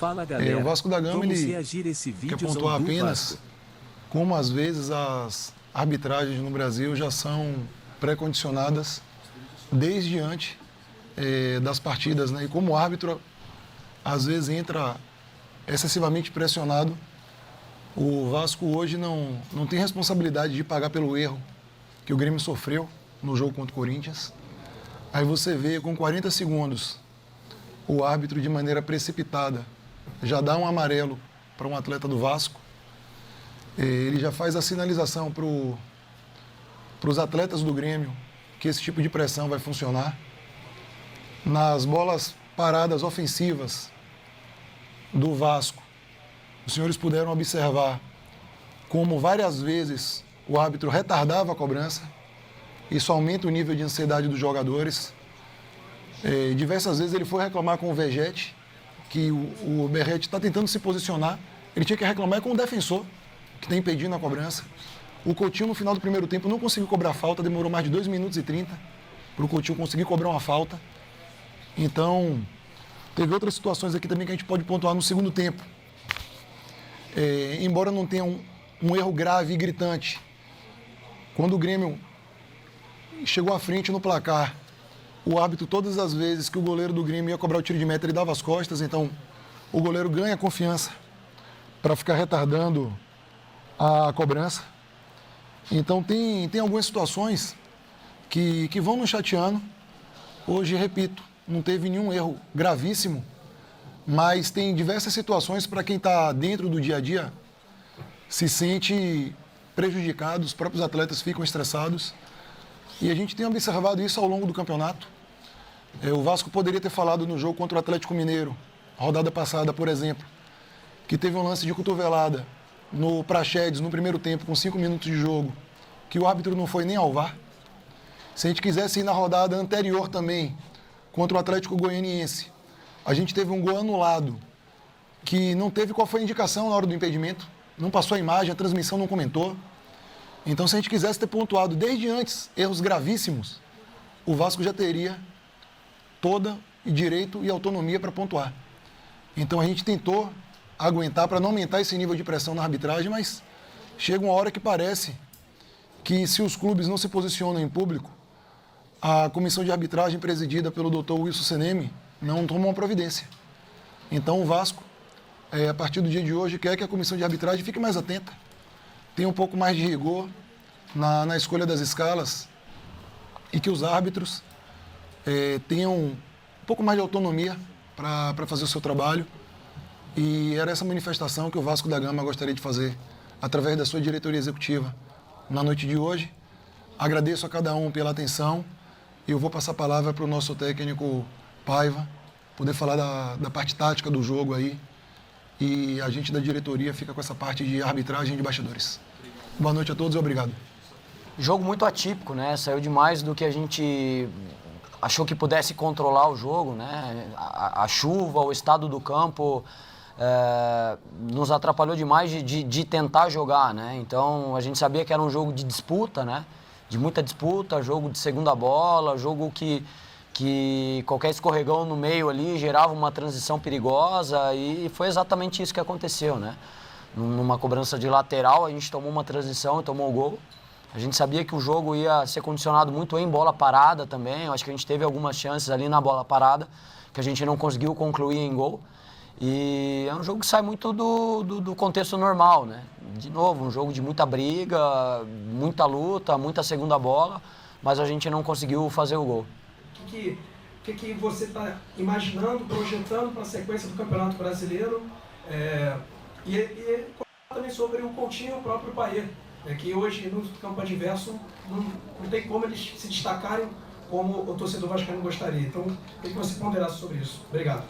Fala galera, o Vasco da Gama vamos ele reagir esse vídeo quer pontuar do apenas Vasco. como às vezes as arbitragens no Brasil já são pré-condicionadas desde antes das partidas, né? E como o árbitro às vezes entra excessivamente pressionado, o Vasco hoje não tem responsabilidade de pagar pelo erro que o Grêmio sofreu no jogo contra o Corinthians. Aí você vê com 40 segundos o árbitro de maneira precipitada já dá um amarelo para um atleta do Vasco. Ele já faz a sinalização para os atletas do Grêmio que esse tipo de pressão vai funcionar. Nas bolas paradas ofensivas do Vasco, os senhores puderam observar como várias vezes o árbitro retardava a cobrança. Isso aumenta o nível de ansiedade dos jogadores. Diversas vezes ele foi reclamar com o Vegete, que o Berrete está tentando se posicionar. Ele tinha que reclamar com o defensor, que está impedindo a cobrança. O Coutinho, no final do primeiro tempo, não conseguiu cobrar falta, demorou mais de 2 minutos e 30 para o Coutinho conseguir cobrar uma falta. Então, teve outras situações aqui também que a gente pode pontuar no segundo tempo. Embora não tenha um erro grave e gritante, quando o Grêmio chegou à frente no placar, o árbitro, todas as vezes que o goleiro do Grêmio ia cobrar o tiro de meta, ele dava as costas. Então, o goleiro ganha confiança para ficar retardando a cobrança. Então, tem algumas situações que vão nos chateando. Hoje, repito, não teve nenhum erro gravíssimo, mas tem diversas situações para quem está dentro do dia a dia se sente prejudicado, os próprios atletas ficam estressados. E a gente tem observado isso ao longo do campeonato. O Vasco poderia ter falado no jogo contra o Atlético Mineiro, rodada passada, por exemplo, que teve um lance de cotovelada no Praxedes, no primeiro tempo, com 5 minutos de jogo, que o árbitro não foi nem ao VAR. Se a gente quisesse ir na rodada anterior também, contra o Atlético Goianiense, a gente teve um gol anulado, que não teve qual foi a indicação na hora do impedimento, não passou a imagem, a transmissão não comentou. Então, se a gente quisesse ter pontuado desde antes erros gravíssimos, o Vasco já teria toda direito e autonomia para pontuar. Então, a gente tentou aguentar para não aumentar esse nível de pressão na arbitragem, mas chega uma hora que parece que, se os clubes não se posicionam em público, a comissão de arbitragem presidida pelo Dr. Wilson Seneme não toma uma providência. Então, o Vasco, a partir do dia de hoje, quer que a comissão de arbitragem fique mais atenta, tenha um pouco mais de rigor na escolha das escalas e que os árbitros tenham um pouco mais de autonomia para fazer o seu trabalho. E era essa manifestação que o Vasco da Gama gostaria de fazer através da sua diretoria executiva na noite de hoje. Agradeço a cada um pela atenção e eu vou passar a palavra para o nosso técnico Paiva, poder falar da parte tática do jogo aí. E a gente da diretoria fica com essa parte de arbitragem de bastidores. Boa noite a todos e obrigado. Jogo muito atípico, né? Saiu demais do que a gente achou que pudesse controlar o jogo, né? A chuva, o estado do campo nos atrapalhou demais de tentar jogar, né? Então, a gente sabia que era um jogo de disputa, né? De muita disputa, jogo de segunda bola, jogo que qualquer escorregão no meio ali gerava uma transição perigosa e foi exatamente isso que aconteceu, né? Numa cobrança de lateral, a gente tomou uma transição e tomou o gol. A gente sabia que o jogo ia ser condicionado muito em bola parada também. Eu acho que a gente teve algumas chances ali na bola parada que a gente não conseguiu concluir em gol. E é um jogo que sai muito do contexto normal, né? De novo, um jogo de muita briga, muita luta, muita segunda bola, mas a gente não conseguiu fazer o gol. O que você está imaginando, projetando para a sequência do Campeonato Brasileiro? E também sobre o Coutinho e o próprio Payet, que hoje no campo adverso não tem como eles se destacarem como o torcedor vascaíno gostaria. Então, o que você ponderasse sobre isso? Obrigado.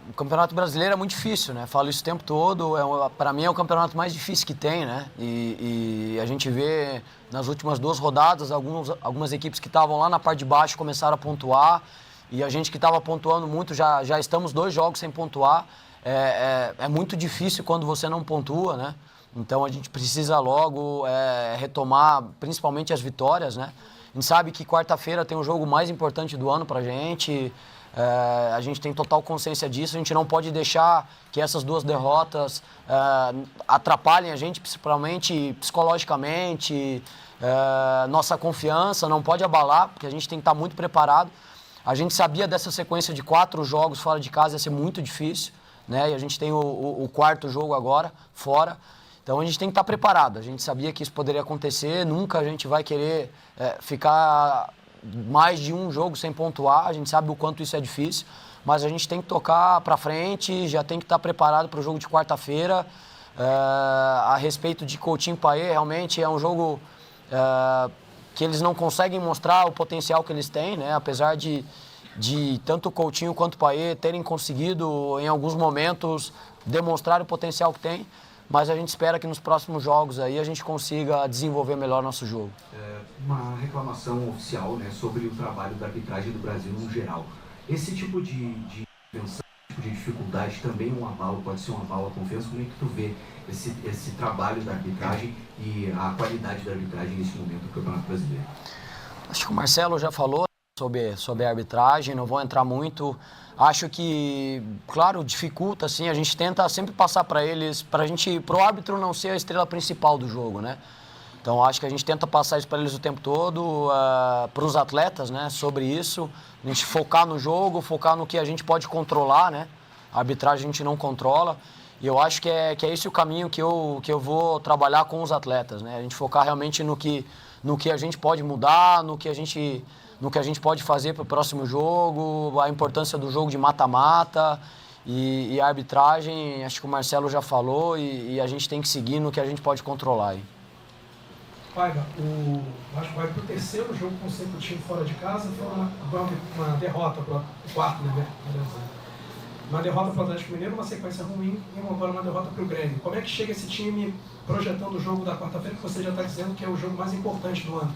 O Campeonato Brasileiro é muito difícil, né? Falo isso o tempo todo. Para mim é o campeonato mais difícil que tem, né? E a gente vê nas últimas 2 rodadas algumas equipes que estavam lá na parte de baixo começaram a pontuar e a gente que estava pontuando muito já estamos 2 jogos sem pontuar. É muito difícil quando você não pontua, né? Então a gente precisa logo retomar principalmente as vitórias, né? A gente sabe que quarta-feira tem o jogo mais importante do ano pra gente. A gente tem total consciência disso, a gente não pode deixar que essas 2 derrotas atrapalhem a gente, principalmente psicologicamente, nossa confiança não pode abalar, porque a gente tem que estar muito preparado. A gente sabia dessa sequência de 4 jogos fora de casa ia ser muito difícil, né? E a gente tem o 4º jogo agora, fora. Então a gente tem que estar preparado. A gente sabia que isso poderia acontecer, nunca a gente vai querer ficar mais de um jogo sem pontuar, a gente sabe o quanto isso é difícil, mas a gente tem que tocar para frente, já tem que estar preparado para o jogo de quarta-feira. A respeito de Coutinho e Payet, realmente é um jogo que eles não conseguem mostrar o potencial que eles têm, né? Apesar de tanto o Coutinho quanto o Payet terem conseguido, em alguns momentos, demonstrar o potencial que tem, mas a gente espera que nos próximos jogos aí a gente consiga desenvolver melhor nosso jogo. Uma reclamação oficial, né, sobre o trabalho da arbitragem do Brasil no geral. Esse tipo de dificuldade também é um abalo, pode ser um abalo à confiança. Como é que tu vê esse trabalho da arbitragem e a qualidade da arbitragem nesse momento do Campeonato Brasileiro? Acho que o Marcelo já falou sobre a arbitragem, não vou entrar muito. Acho que, claro, dificulta, assim, a gente tenta sempre passar para eles, pro árbitro não ser a estrela principal do jogo, né? Então, acho que a gente tenta passar isso para eles o tempo todo, para os atletas, né, sobre isso. A gente focar no jogo, focar no que a gente pode controlar, né? A arbitragem a gente não controla. E eu acho que é esse o caminho que eu vou trabalhar com os atletas, né? A gente focar realmente no que a gente pode mudar, no que a gente pode fazer para o próximo jogo, a importância do jogo de mata-mata e a arbitragem, acho que o Marcelo já falou, e a gente tem que seguir no que a gente pode controlar aí. Paiva, o Vasco vai para o 3º jogo consecutivo fora de casa, foi uma derrota para o 4º, né? Uma derrota para o Atlético Mineiro, uma sequência ruim, e agora uma derrota para o Grêmio. Como é que chega esse time projetando o jogo da quarta-feira, que você já está dizendo que é o jogo mais importante do ano?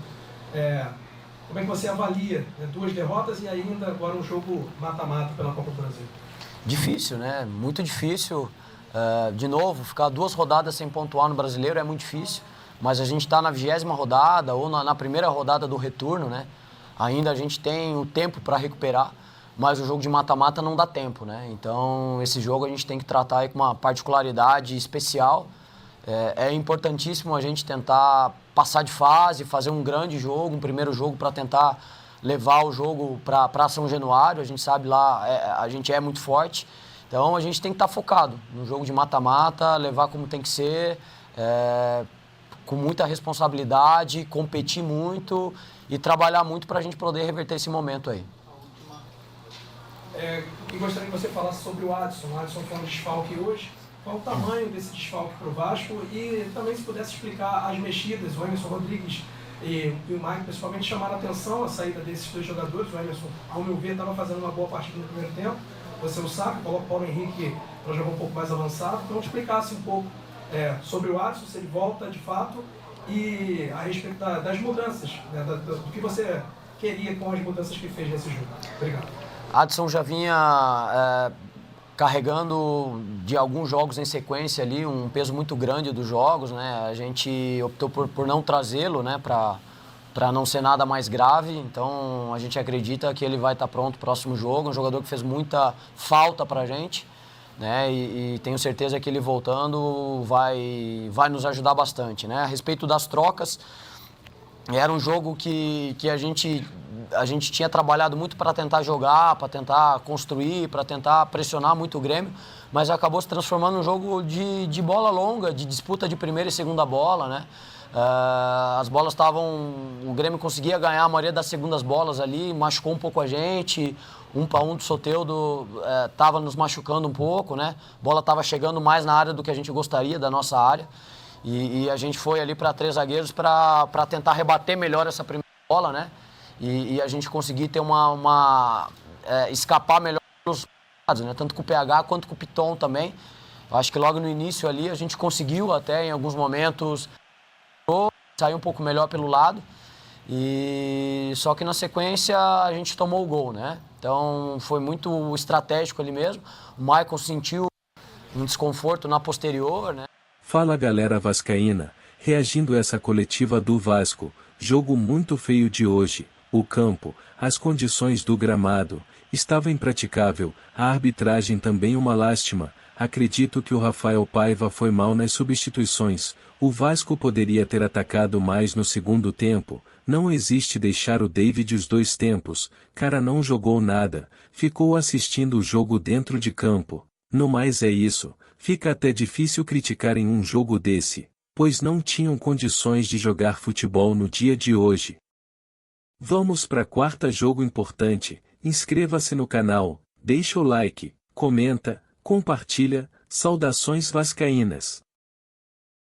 Como é que você avalia, né, 2 derrotas e ainda agora um jogo mata-mata pela Copa do Brasil? Difícil, né? Muito difícil. De novo, ficar 2 rodadas sem pontuar no Brasileiro é muito difícil, mas a gente está na 20ª rodada ou na primeira rodada do retorno, né? Ainda a gente tem o tempo para recuperar, mas o jogo de mata-mata não dá tempo, né? Então, esse jogo a gente tem que tratar aí com uma particularidade especial. É importantíssimo a gente tentar passar de fase, fazer um grande jogo, um primeiro jogo para tentar levar o jogo para São Januário. A gente sabe lá, a gente é muito forte. Então a gente tem que estar focado no jogo de mata-mata, levar como tem que ser, com muita responsabilidade, competir muito e trabalhar muito para a gente poder reverter esse momento aí. E gostaria que você falasse sobre o Adson. O Adson foi um desfalque hoje. Qual o tamanho desse desfalque para o Vasco? E também se pudesse explicar as mexidas, o Emerson Rodrigues e o Mike, principalmente, chamaram a atenção a saída desses 2 jogadores. O Emerson, ao meu ver, estava fazendo uma boa partida no primeiro tempo. Você não sabe, coloca o Paulo Henrique para jogar um pouco mais avançado. Então, explicasse um pouco sobre o Adson, se ele volta de fato, e a respeito das mudanças, né, do que você queria com as mudanças que fez nesse jogo. Obrigado. Adson já vinha carregando de alguns jogos em sequência ali um peso muito grande dos jogos, né? A gente optou por não trazê-lo, né, para não ser nada mais grave. Então a gente acredita que ele vai estar pronto no próximo jogo. Um jogador que fez muita falta para a gente, né? E tenho certeza que ele voltando vai nos ajudar bastante, né? A respeito das trocas, era um jogo que a gente tinha trabalhado muito para tentar jogar, para tentar construir, para tentar pressionar muito o Grêmio, mas acabou se transformando num jogo de bola longa, de disputa de primeira e segunda bola, né? As bolas estavam... O Grêmio conseguia ganhar a maioria das segundas bolas ali, machucou um pouco a gente, 1-1 do Soteldo estava nos machucando um pouco, né? A bola estava chegando mais na área do que a gente gostaria, da nossa área, e a gente foi ali para 3 zagueiros para tentar rebater melhor essa primeira bola, né? E a gente conseguir ter escapar melhor dos lados, né? Tanto com o PH quanto com o Piton também. Eu acho que logo no início ali a gente conseguiu até em alguns momentos sair um pouco melhor pelo lado. E só que na sequência a gente tomou o gol, né? Então foi muito estratégico ali mesmo. O Michael sentiu um desconforto na posterior, né? Fala galera vascaína, reagindo a essa coletiva do Vasco, jogo muito feio de hoje, o campo, as condições do gramado, estava impraticável, a arbitragem também uma lástima. Acredito que o Rafael Paiva foi mal nas substituições, o Vasco poderia ter atacado mais no segundo tempo, não existe deixar o David os 2 tempos, cara não jogou nada, ficou assistindo o jogo dentro de campo. No mais é isso, fica até difícil criticar em um jogo desse, pois não tinham condições de jogar futebol no dia de hoje. Vamos para quarta jogo importante, inscreva-se no canal, deixa o like, comenta, compartilha, saudações vascaínas.